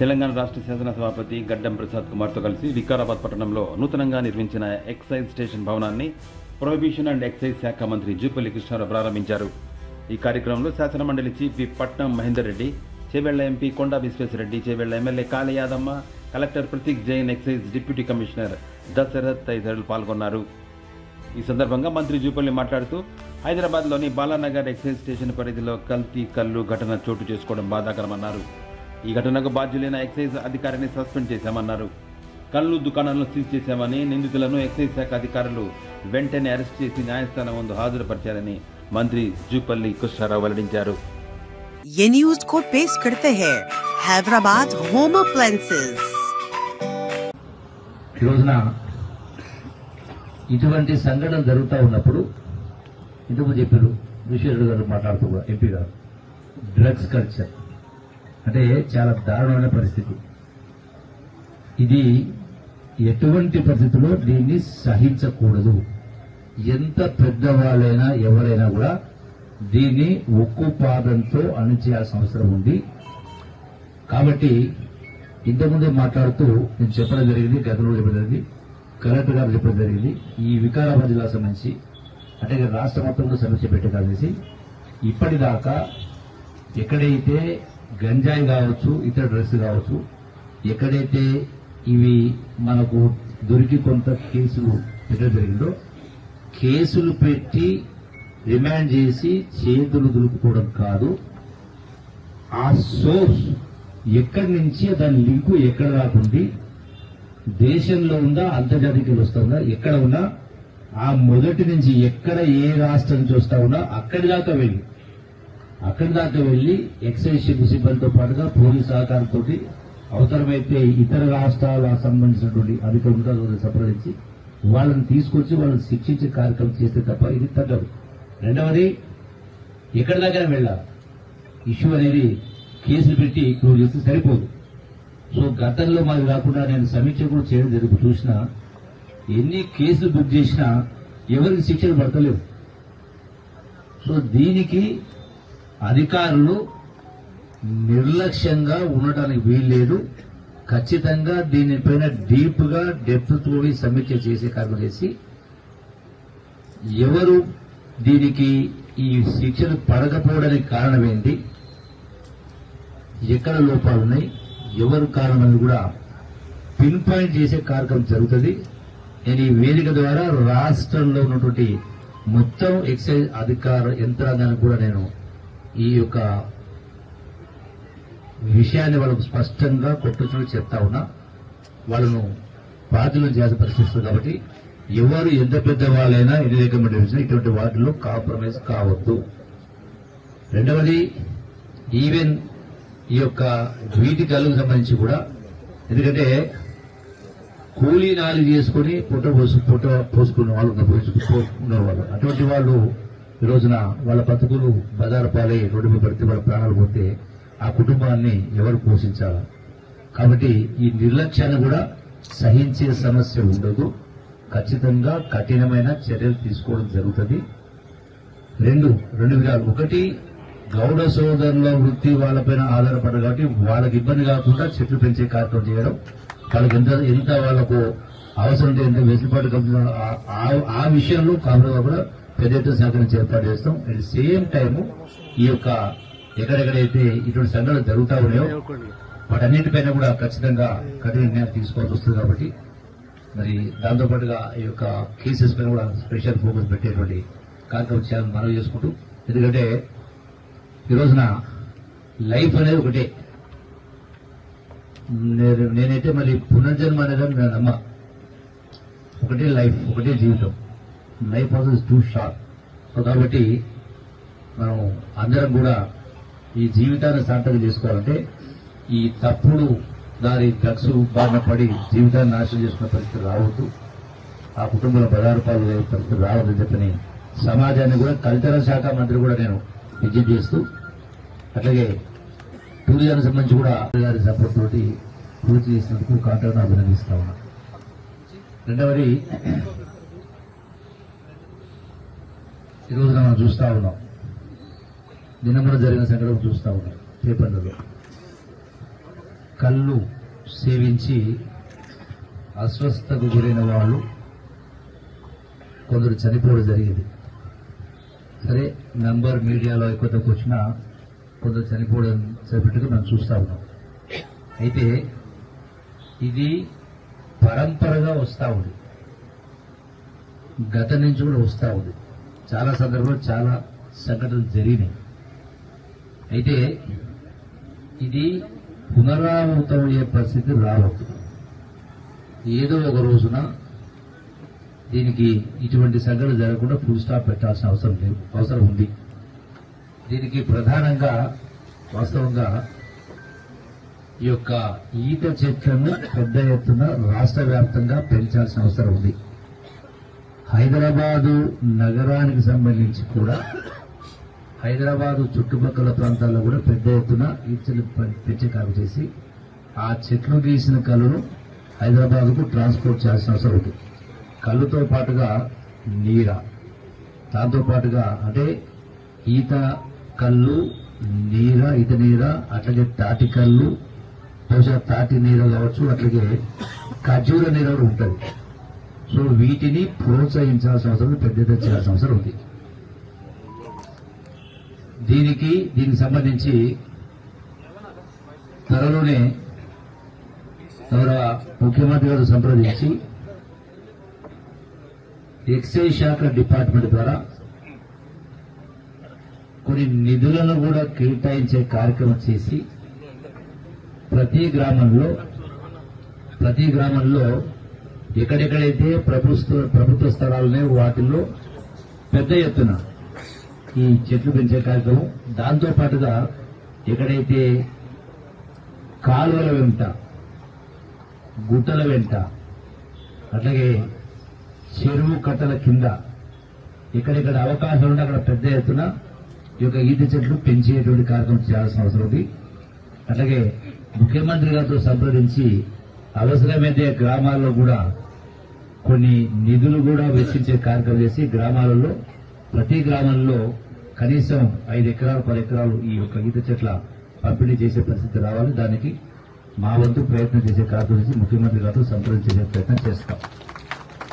తెలంగాణ రాష్ట్ర శాసనసభాపతి గడ్డం ప్రసాద్ కుమార్తో కలిసి వికారాబాద్ పట్టణంలో నూతనంగా నిర్మించిన ఎక్సైజ్ స్టేషన్ భవనాన్ని ప్రొహిబిషన్ అండ్ ఎక్సైజ్ శాఖ మంత్రి జూపల్లి కృష్ణారావు ప్రారంభించారు. ఈ కార్యక్రమంలో శాసనమండలి chief whip Patnam Mahender Reddy, Chevella MP Konda Vishweshwar Reddy, Chevella MLA Kali Yadamma, collector Prateek Jain, excise deputy commissioner Dasharath తదితరులు పాల్గొన్నారు. ఈ సందర్భంగా మంత్రి జూపల్లి మాట్లాడుతూ హైదరాబాద్లోని బాలానగర్ ఎక్సైజ్ స్టేషన్ పరిధిలో కల్తీ కల్లు ఘటన చోటు చేసుకోవడం బాధాకరమన్నారు. ఈ ఘటనకు బాధ్యులైన ఎక్సైజ్ అధికారిని సస్పెండ్ చేశామన్నారు. కల్లు దుకాణాలను సీజ్ చేశామని, నిందితులను ఎక్సైజ్ శాఖ అధికారులు వెంటనే అరెస్ట్ చేసి న్యాయస్థానం ముందు హాజరుపరిచారని మంత్రి జూపల్లి కృష్ణారావు వెల్లడించారు. ये न्यूज को पेश करते हैं हैदराबाद होम अप्लायंसेस। ఈ రోజున ఇటువంటి సంఘటన జరుగుతూ ఉన్నప్పుడు ఇంతకు చెప్పారు విశ్వేశ్వర గారు మాట్లాడుతూ కూడా ఎంపీ గారు, డ్రగ్స్ కల్చర్ అంటే చాలా దారుణమైన పరిస్థితి. ఇది ఎటువంటి పరిస్థితుల్లో దీన్ని సహించకూడదు. ఎంత పెద్దవాళ్ళైనా ఎవరైనా కూడా దీన్ని ఉక్కుపాదంతో అణిచేయాల్సిన అవసరం ఉంది. కాబట్టి ఇంతకుముందే మాట్లాడుతూ నేను చెప్పడం జరిగింది, గతంలో చెప్పడం జరిగింది, కలెక్టర్ గారు చెప్పడం జరిగింది. ఈ వికారాబాద్ జిల్లా సంబంధించి అంటే రాష్ట్ర మొత్తంలో సమీక్ష పెట్టగలిసి ఇప్పటిదాకా ఎక్కడైతే గంజాయి కావచ్చు, ఇతర డ్రగ్స్ కావచ్చు, ఎక్కడైతే ఇవి మనకు దొరికి కొంత కేసులు పెట్టడం జరిగిందో, కేసులు పెట్టి రిమాండ్ చేసి చేతులు దులుపుకోవడం కాదు, ఆ సోర్స్ ఎక్కడి నుంచి దాని లింకు ఎక్కడ రాకుండి దేశంలో ఉందా, అంతర్జాతీయ వస్తా ఉందా, ఎక్కడ ఉన్నా ఆ మొదటి నుంచి ఎక్కడ ఏ రాష్ట్రం నుంచి వస్తా ఉన్నా అక్కడి దాకా వెళ్లి ఎక్సైజ్ సిబ్బందితో పాటుగా పోలీస్ సహకారంతో అవసరమైతే ఇతర రాష్ట్రాలకు సంబంధించినటువంటి అధికారులతో సంప్రదించి వాళ్ళని తీసుకొచ్చి వాళ్ళని శిక్షించే కార్యక్రమం చేస్తే తప్ప ఇది తగ్గదు. రెండవది, ఎక్కడి దగ్గర వెళ్ళాలి ఇష్యూ అనేది కేసులు పెట్టి క్లోజ్ చేస్తే సరిపోదు. సో గతంలో మాది కాకుండా నేను సమీక్ష కూడా చేయడం జరిగి చూసినా ఎన్ని కేసులు బుక్ చేసినా ఎవరికి శిక్షలు పడతలేవు. సో దీనికి అధికారులు నిర్లక్ష్యంగా ఉండటానికి వీల్లేదు. ఖచ్చితంగా దీనిపైన డీప్ గా డెప్త్ తోడి సమీక్ష చేసే కార్యక్రమం చేసి ఎవరు దీనికి ఈ శిక్షలు పడకపోవడానికి కారణం ఏంటి, ఎక్కడ లోపాలున్నాయి, ఎవరు కారణమని కూడా పిన్ పాయింట్ చేసే కార్యక్రమం జరుగుతుంది. నేను ఈ వేదిక ద్వారా రాష్ట్రంలో ఉన్నటువంటి మొత్తం ఎక్సైజ్ అధికార యంత్రాంగానికి కూడా నేను ఈ యొక్క విషయాన్ని వాళ్ళకు స్పష్టంగా కొట్టుచుని చెప్తా ఉన్నా. వాళ్ళను బాధ్యులను చేయాల్సిన పరిస్థితి కాబట్టి ఎవరు ఎంత పెద్ద వాళ్ళైనా ఎన్ని రికమెండేషన్ ఇటువంటి వాటిల్లో కాంప్రమైజ్ కావద్దు. రెండవది, ఈవెన్ ఈ యొక్క వీటి కళ్ళకు సంబంధించి కూడా, ఎందుకంటే కూలీ నాలి చేసుకుని పొట్ట పోసుకున్న వాళ్ళు ఉన్నారు. వాళ్ళు అటువంటి వాళ్ళు ఈ రోజున వాళ్ళ బతుకులు బజారు పాలై రోడ్డు మీద పడితే వాళ్ళ ప్రాణాలు పోతే ఆ కుటుంబాన్ని ఎవరు పోషించాలి. కాబట్టి ఈ నిర్లక్ష్యాన్ని కూడా సహించే సమస్య ఉండదు. ఖచ్చితంగా కఠినమైన చర్యలు తీసుకోవడం జరుగుతుంది. రెండు విధాలు. ఒకటి, గౌడ సోదరుల వృత్తి వాళ్ళపైన ఆధారపడదు కాబట్టి వాళ్ళకి ఇబ్బంది కాకుండా చెట్లు పెంచే కార్యక్రమం చేయడం, వాళ్ళకి ఎంత వాళ్ళకు అవసరం ఉంటే ఎంత వెసులుబాటు ఆ విషయంలో కాకుండా కూడా పెద్ద ఎత్తున సహకరించి ఏర్పాటు చేస్తాం. అట్ ది సేమ్ టైం ఈ యొక్క ఎక్కడెక్కడైతే ఇటువంటి సంఘటనలు జరుగుతా ఉన్నాయో వాటన్నిటిపైన కూడా ఖచ్చితంగా కఠిన నిర్ణయం తీసుకోవాల్సి వస్తుంది. కాబట్టి మరి దాంతోపాటుగా ఈ యొక్క కేసెస్ పైన కూడా స్పెషల్ ఫోకస్ పెట్టేటువంటి కార్యక్రమం చేయాలని మనవి చేసుకుంటూ, ఎందుకంటే ఈ రోజున లైఫ్ అనేది ఒకటే. నేనైతే మళ్ళీ పునర్జన్మ అనేది నేను నమ్మ. ఒకటే లైఫ్, ఒకటే జీవితం. Life also is two short. So కాబట్టి మనం అందరం కూడా ఈ జీవితాన్ని సార్థకం చేసుకోవాలంటే ఈ తప్పుడు దారి డ్రగ్స్ బారిన పడి జీవితాన్ని నాశనం చేసుకునే పరిస్థితి రావద్దు, ఆ కుటుంబంలో బజారు పాలు పరిస్థితి రావద్దని చెప్పని సమాజాన్ని కూడా కల్చరల్ శాఖ మంత్రి కూడా నేను విజ్ఞప్తి చేస్తూ, అట్లాగే టూరిజానికి సంబంధించి కూడా గారి సపోర్ట్ తోటి పూర్తి చేసినందుకు కాంట్రాక్ట్ను అభినందిస్తా ఉన్నా. రెండవది, ఈ రోజున మనం చూస్తా ఉన్నాం, నిన్న జరిగిన సంఘటన చూస్తా ఉన్నాం పేపర్లలో. కళ్ళు సేవించి అస్వస్థతకు గురైన వాళ్ళు కొందరు చనిపోవడం జరిగింది. సరే, నంబర్ మీడియాలో ఎక్కువ తక్కువ వచ్చినా కొందరు చనిపోవడం సరిపెట్టుగా మనం చూస్తా ఉన్నాం. అయితే ఇది పరంపరగా వస్తూ ఉంది, గత నుంచి కూడా వస్తూ ఉంది. చాలా సందర్భాలు చాలా సంఘటనలు జరిగినాయి. అయితే ఇది పునరావృతమయ్యే పరిస్థితి రావద్దు. ఏదో ఒక రోజున దీనికి ఇటువంటి సంఘటన జరగకుండా ఫుల్ స్టాప్ పెట్టాల్సిన అవసరం ఉంది. దీనికి ప్రధానంగా వాస్తవంగా ఈ యొక్క ఈత చెట్లను పెద్ద ఎత్తున రాష్ట్ర వ్యాప్తంగా పెంచాల్సిన అవసరం ఉంది. హైదరాబాదు నగరానికి సంబంధించి కూడా హైదరాబాదు చుట్టుపక్కల ప్రాంతాల్లో కూడా పెద్ద ఎత్తున ఈత చెట్లు పెంచే కార్యక్రమం చేసి ఆ చెట్లు గీసిన కళ్ళను హైదరాబాద్కు ట్రాన్స్పోర్ట్ చేయాల్సిన అవసరం ఉంది. కళ్ళుతో పాటుగా నీర, దాంతో పాటుగా అంటే ఈత కళ్ళు, నీర, ఈత నీర, అట్లాగే తాటి కళ్ళు, బహుశా తాటి నీర కావచ్చు, అట్లాగే ఖర్జూర నీర కూడా ఉంటుంది. సో వీటిని ప్రోత్సహించాల్సిన అవసరం, పెద్ద ఎత్తున చేయాల్సిన అవసరం ఉంది. దీనికి సంబంధించి త్వరలోనే గౌరవ ముఖ్యమంత్రి గారు సంప్రదించి ఎక్సైజ్ శాఖ డిపార్ట్మెంట్ ద్వారా కొన్ని నిధులను కూడా కేటాయించే కార్యక్రమం చేసి ప్రతి గ్రామంలో ఎక్కడెక్కడైతే ప్రభుత్వ స్థలాలనే వాటిల్లో పెద్ద ఎత్తున ఈ చెట్లు పెంచే కార్యక్రమం, దాంతో పాటుగా ఎక్కడైతే కాలువల వెంట, గుట్టల వెంట, అట్లాగే చెరువు కట్టల కింద ఎక్కడెక్కడ అవకాశం ఉంటే అక్కడ పెద్ద ఎత్తున ఈ యొక్క ఈత చెట్లు పెంచేటువంటి కార్యక్రమం చేయాల్సిన అవసరం ఉంది. అట్లాగే ముఖ్యమంత్రి గారితో సంప్రదించి అవసరమైతే గ్రామాల్లో కూడా కొన్ని నిధులు కూడా వెచ్చించే కార్యక్రమం చేసి గ్రామాలలో ప్రతి గ్రామంలో కనీసం 5 ఎకరాలు 10 ఎకరాలు ఈ యొక్క ఈత చెట్ల పంపిణీ చేసే పరిస్థితి రావాలి. దానికి మా వంతు ప్రయత్నం చేసే కార్యక్రమం చేసి ముఖ్యమంత్రి గారితో సంప్రదించే ప్రయత్నం చేస్తాం.